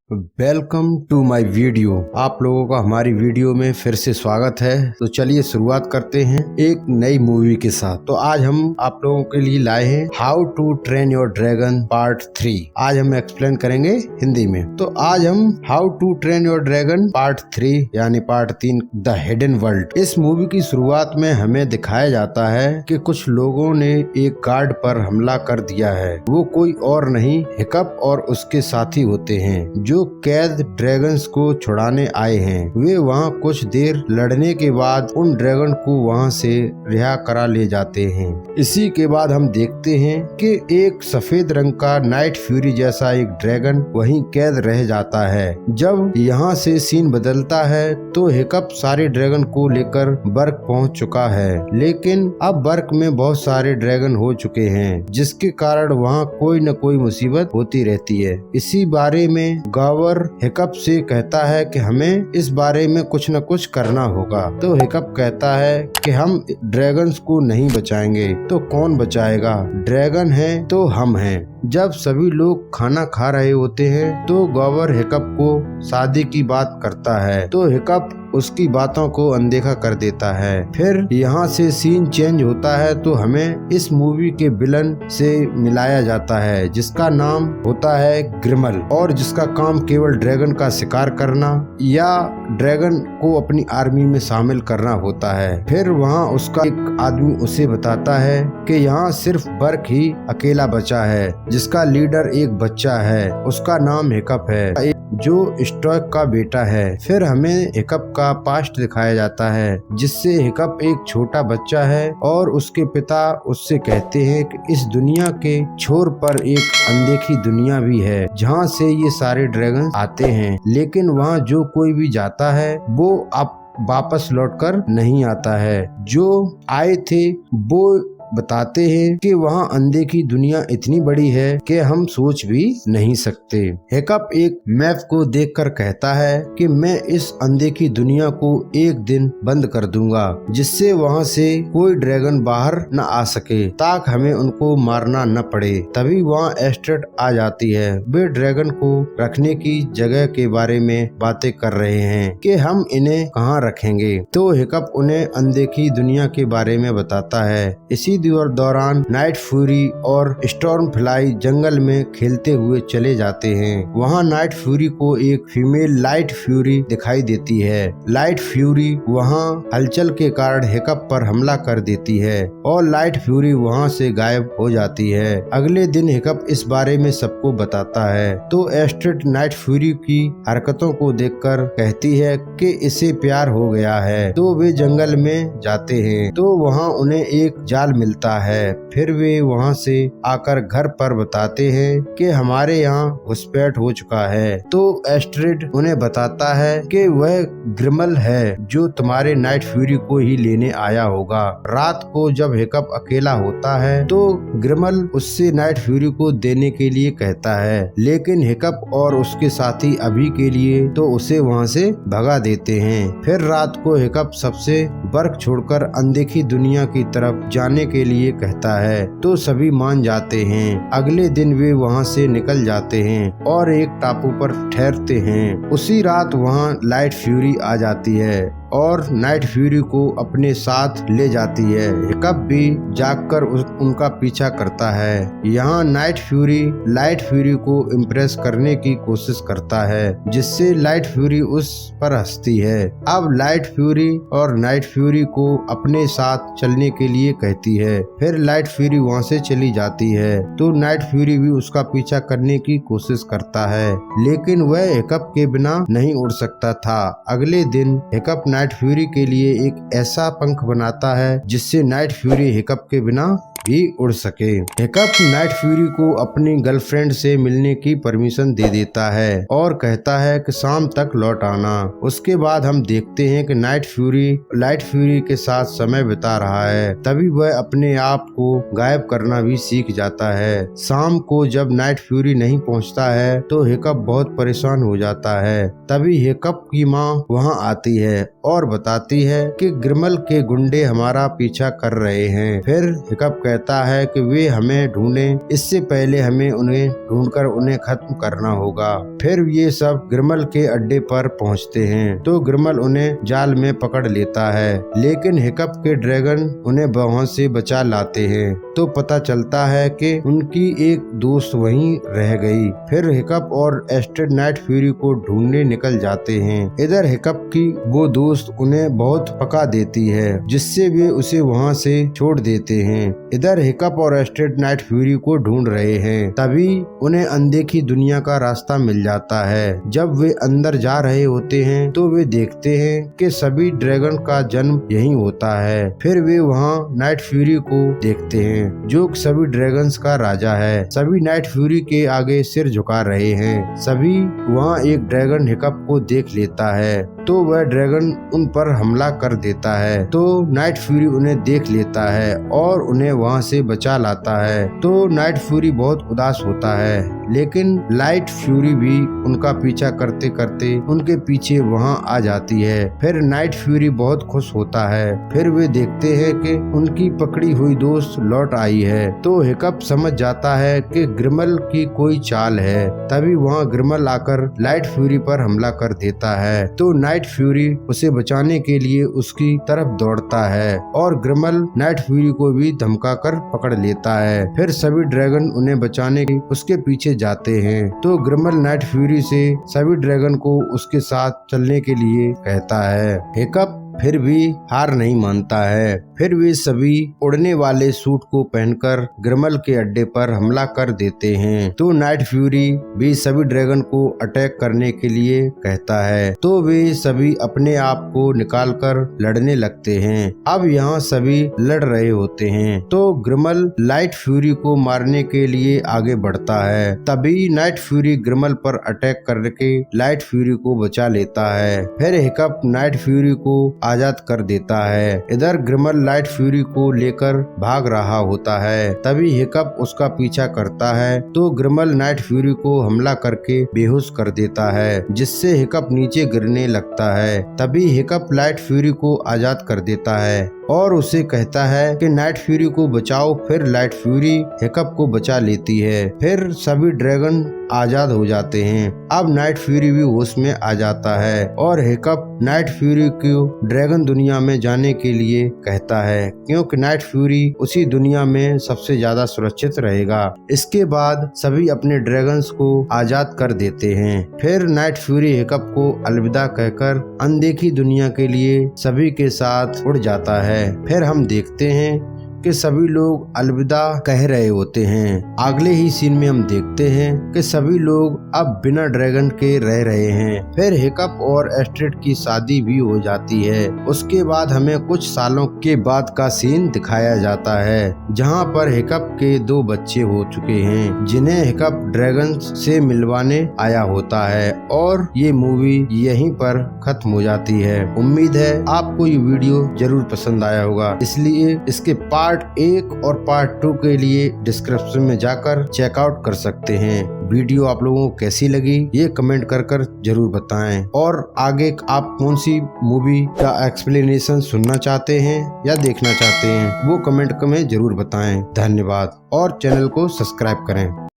Welcome to my video. आप लोगों का हमारी वीडियो में फिर से स्वागत है। तो चलिए शुरुआत करते हैं एक नई मूवी के साथ। तो आज हम आप लोगों के लिए लाए हैं how to train your dragon part 3। आज हम एक्सप्लेन करेंगे हिंदी में। तो आज हम how to train your dragon part 3 यानी पार्ट 3 द हिडन वर्ल्ड। इस मूवी की शुरुआत में हमें दिखाया जाता है कि कुछ लोगों ने एक गार्ड पर हमला कर दिया है। वो कोई और नहीं हिकअप और उसके साथी होते हैं जो कैद ड्रैगन्स को छुड़ाने आए हैं। वे वहां कुछ देर लड़ने के बाद उन ड्रैगन को वहां से रिहा करा ले जाते हैं। इसी के बाद हम देखते हैं कि एक सफेद रंग का नाइट फ्यूरी जैसा एक ड्रैगन वहीं कैद रह जाता है। जब यहाँ से सीन बदलता है तो हिकअप सारे ड्रैगन को लेकर बर्क पहुँच चुका है, लेकिन अब बर्क में बहुत सारे ड्रैगन हो चुके हैं, जिसके कारण वहाँ कोई न कोई मुसीबत होती रहती है। इसी बारे में गावर हिकअप से कहता है कि हमें इस बारे में कुछ न कुछ करना होगा। तो हिकअप कहता है कि हम ड्रैगन्स को नहीं बचाएंगे तो कौन बचाएगा? ड्रैगन है तो हम हैं। जब सभी लोग खाना खा रहे होते हैं तो गावर हिकअप को शादी की बात करता है, तो हिकअप उसकी बातों को अनदेखा कर देता है। फिर यहाँ से सीन चेंज होता है तो हमें इस मूवी के विलन से मिलाया जाता है, जिसका नाम होता है ग्रिमल, और जिसका काम केवल ड्रैगन का शिकार करना या ड्रैगन को अपनी आर्मी में शामिल करना होता है। फिर वहाँ उसका एक आदमी उसे बताता है कि यहाँ सिर्फ बर्क ही अकेला बचा है, जिसका लीडर एक बच्चा है, उसका नाम हिकअप है, जो स्टॉक का बेटा है। फिर हमें हिकअप का पास्ट दिखाया जाता है, जिससे हिकअप एक छोटा बच्चा है और उसके पिता उससे कहते हैं कि इस दुनिया के छोर पर एक अनदेखी दुनिया भी है जहाँ से ये सारे ड्रैगन आते हैं, लेकिन वहाँ जो कोई भी जाता है वो अब वापस लौटकर नहीं आता है। जो आए थे वो बताते हैं कि वहाँ अनदेखी दुनिया इतनी बड़ी है कि हम सोच भी नहीं सकते। हिकअप एक मैप को देखकर कहता है कि मैं इस अनदेखी दुनिया को एक दिन बंद कर दूंगा, जिससे वहाँ से कोई ड्रैगन बाहर न आ सके, ताकि हमें उनको मारना न पड़े। तभी वहाँ एस्ट्रेड आ जाती है। वे ड्रैगन को रखने की जगह के बारे में बातें कर रहे हैं कि हम इन्हें कहाँ रखेंगे। तो हिकअप उन्हें अनदेखी दुनिया के बारे में बताता है। इसी दौरान नाइट फ्यूरी और स्टॉर्म फ्लाई जंगल में खेलते हुए चले जाते हैं। वहाँ नाइट फ्यूरी को एक फीमेल लाइट फ्यूरी दिखाई देती है। लाइट फ्यूरी वहाँ हलचल के कारण हिकअप पर हमला कर देती है और लाइट फ्यूरी वहाँ से गायब हो जाती है। अगले दिन हिकअप इस बारे में सबको बताता है, तो एस्ट्रेड नाइट फ्यूरी की हरकतों को देखकर कहती है कि इसे प्यार हो गया है। तो वे जंगल में जाते हैं तो वहाँ उन्हें एक जाल मिलता है। फिर वे वहाँ से आकर घर पर बताते हैं कि हमारे यहाँ घुसपैठ हो चुका है। तो एस्ट्रेड उन्हें बताता है कि वह ग्रिमल है जो तुम्हारे नाइट फ्यूरी को ही लेने आया होगा। रात को जब हिकअप अकेला होता है तो ग्रिमल उससे नाइट फ्यूरी को देने के लिए कहता है, लेकिन हिकअप और उसके साथी अभी के लिए तो उसे वहाँ से भगा देते हैं। फिर रात को हिकअप सबसे बर्क छोड़कर अनदेखी दुनिया की तरफ जाने के लिए कहता है, तो सभी मान जाते हैं। अगले दिन वे वहाँ से निकल जाते हैं और एक टापू पर ठहरते हैं। उसी रात वहाँ लाइट फ्यूरी आ जाती है और नाइट फ्यूरी को अपने साथ ले जाती है। हिकअप भी जागकर उनका पीछा करता है। यहाँ नाइट फ्यूरी लाइट फ्यूरी को इम्प्रेस करने की कोशिश करता है, जिससे लाइट फ्यूरी उस पर हंसती है। अब लाइट फ्यूरी और नाइट फ्यूरी को अपने साथ चलने के लिए कहती है। फिर लाइट फ्यूरी वहाँ से चली जाती है तो नाइट फ्यूरी भी उसका पीछा करने की कोशिश करता है, लेकिन वह हिकअप के बिना नहीं उड़ सकता था। अगले दिन हिकअप नाइट फ्यूरी के लिए एक ऐसा पंख बनाता है जिससे नाइट फ्यूरी हिकअप के बिना भी उड़ सके। हिकअप नाइट फ्यूरी को अपनी गर्लफ्रेंड से मिलने की परमिशन दे देता है और कहता है कि शाम तक लौट आना। उसके बाद हम देखते हैं कि नाइट फ्यूरी लाइट फ्यूरी के साथ समय बिता रहा है। तभी वह अपने आप को गायब करना भी सीख जाता है। शाम को जब नाइट फ्यूरी नहीं पहुंचता है तो हिकअप बहुत परेशान हो जाता है। तभी हिकअप की माँ वहां आती है और बताती है कि ग्रिमल के गुंडे हमारा पीछा कर रहे हैं। फिर हिकअप कहता है कि वे हमें ढूंढें, इससे पहले हमें उन्हें ढूंढकर उन्हें खत्म करना होगा। फिर ये सब ग्रिमल के अड्डे पर पहुंचते हैं तो ग्रिमल उन्हें जाल में पकड़ लेता है, लेकिन हिकअप के ड्रैगन उन्हें वहां से बचा लाते हैं। तो पता चलता है कि उनकी एक दोस्त वहीं रह गई। फिर हिकअप और एस्ट्रिड नाइट फ्यूरी को ढूंढने निकल जाते हैं। इधर हिकअप की वो दोस्त उन्हें बहुत पका देती है, जिससे वे उसे वहां से छोड़ देते हैं। इधर हिकअप और एस्ट्रिड नाइट फ्यूरी को ढूंढ रहे हैं, तभी उन्हें अनदेखी दुनिया का रास्ता मिल जाता है। जब वे अंदर जा रहे होते हैं तो वे देखते हैं कि सभी ड्रैगन का जन्म यहीं होता है। फिर वे वहाँ नाइट फ्यूरी को देखते हैं, जो सभी ड्रैगन्स का राजा है। सभी नाइट फ्यूरी के आगे सिर झुका रहे हैं। सभी वहाँ एक ड्रैगन हिकअप को देख लेता है तो वह ड्रैगन उन पर हमला कर देता है। तो नाइट फ्यूरी उन्हें देख लेता है और उन्हें वहाँ से बचा लाता है। तो नाइट फ्यूरी बहुत उदास होता है, लेकिन लाइट फ्यूरी भी उनका पीछा करते करते उनके पीछे वहाँ आ जाती है। फिर नाइट फ्यूरी बहुत खुश होता है। फिर वे देखते हैं कि उनकी पकड़ी हुई दोस्त लौट आई है। तो हिकअप समझ जाता है कि ग्रिमल की कोई चाल है। तभी वहाँ ग्रिमल आकर लाइट फ्यूरी पर हमला कर देता है। तो नाइट फ्यूरी उसे बचाने के लिए उसकी तरफ दौड़ता है और ग्रिमल नाइट फ्यूरी को भी धमकाकर पकड़ लेता है। फिर सभी ड्रैगन उन्हें बचाने के उसके पीछे जाते हैं। तो ग्रिमल नाइट फ्यूरी से सभी ड्रैगन को उसके साथ चलने के लिए कहता है। हिकअप फिर भी हार नहीं मानता है। फिर वे सभी उड़ने वाले सूट को पहनकर ग्रिमल के अड्डे पर हमला कर देते हैं। तो नाइट फ्यूरी भी सभी ड्रैगन को अटैक करने के लिए कहता है। तो वे सभी अपने आप को निकालकर लड़ने लगते हैं। अब यहाँ सभी लड़ रहे होते हैं तो ग्रिमल लाइट फ्यूरी को मारने के लिए आगे बढ़ता है। तभी नाइट फ्यूरी ग्रिमल पर अटैक करके लाइट फ्यूरी को बचा लेता है। फिर हिकअप नाइट फ्यूरी को आजाद कर देता है। इधर ग्रिमल लाइट फ्यूरी को लेकर भाग रहा होता है। तभी हिकअप उसका पीछा करता है तो ग्रिमल नाइट फ्यूरी को हमला करके बेहोश कर देता है, जिससे हिकअप नीचे गिरने लगता है। तभी हिकअप लाइट फ्यूरी को आजाद कर देता है और उसे कहता है कि नाइट फ्यूरी को बचाओ। फिर लाइट फ्यूरी हिकअप को बचा लेती है। फिर सभी ड्रैगन आजाद हो जाते हैं। अब नाइट फ्यूरी भी होश में आ जाता है और हिकअप नाइट फ्यूरी को ड्रैगन दुनिया में जाने के लिए कहता है, क्योंकि नाइट फ्यूरी उसी दुनिया में सबसे ज्यादा सुरक्षित रहेगा। इसके बाद सभी अपने ड्रैगन्स को आजाद कर देते हैं। फिर नाइट फ्यूरी हिकअप को अलविदा कहकर अनदेखी दुनिया के लिए सभी के साथ उड़ जाता है। फिर हम देखते हैं कि सभी लोग अलविदा कह रहे होते हैं। अगले ही सीन में हम देखते हैं कि सभी लोग अब बिना ड्रैगन के रह रहे हैं। फिर हिकअप और एस्ट्रिड की शादी भी हो जाती है। उसके बाद हमें कुछ सालों के बाद का सीन दिखाया जाता है, जहां पर हिकअप के 2 बच्चे हो चुके हैं, जिन्हें हिकअप ड्रैगन से मिलवाने आया होता है। और ये मूवी यहीं पर खत्म हो जाती है। उम्मीद है आपको ये वीडियो जरूर पसंद आया होगा, इसलिए इसके पार्ट 1 और पार्ट 2 के लिए डिस्क्रिप्शन में जाकर चेकआउट कर सकते हैं। वीडियो आप लोगों को कैसी लगी ये कमेंट कर जरूर बताएं। और आगे आप कौन सी मूवी का एक्सप्लेनेशन सुनना चाहते हैं या देखना चाहते हैं वो कमेंट में जरूर बताएं। धन्यवाद और चैनल को सब्सक्राइब करें।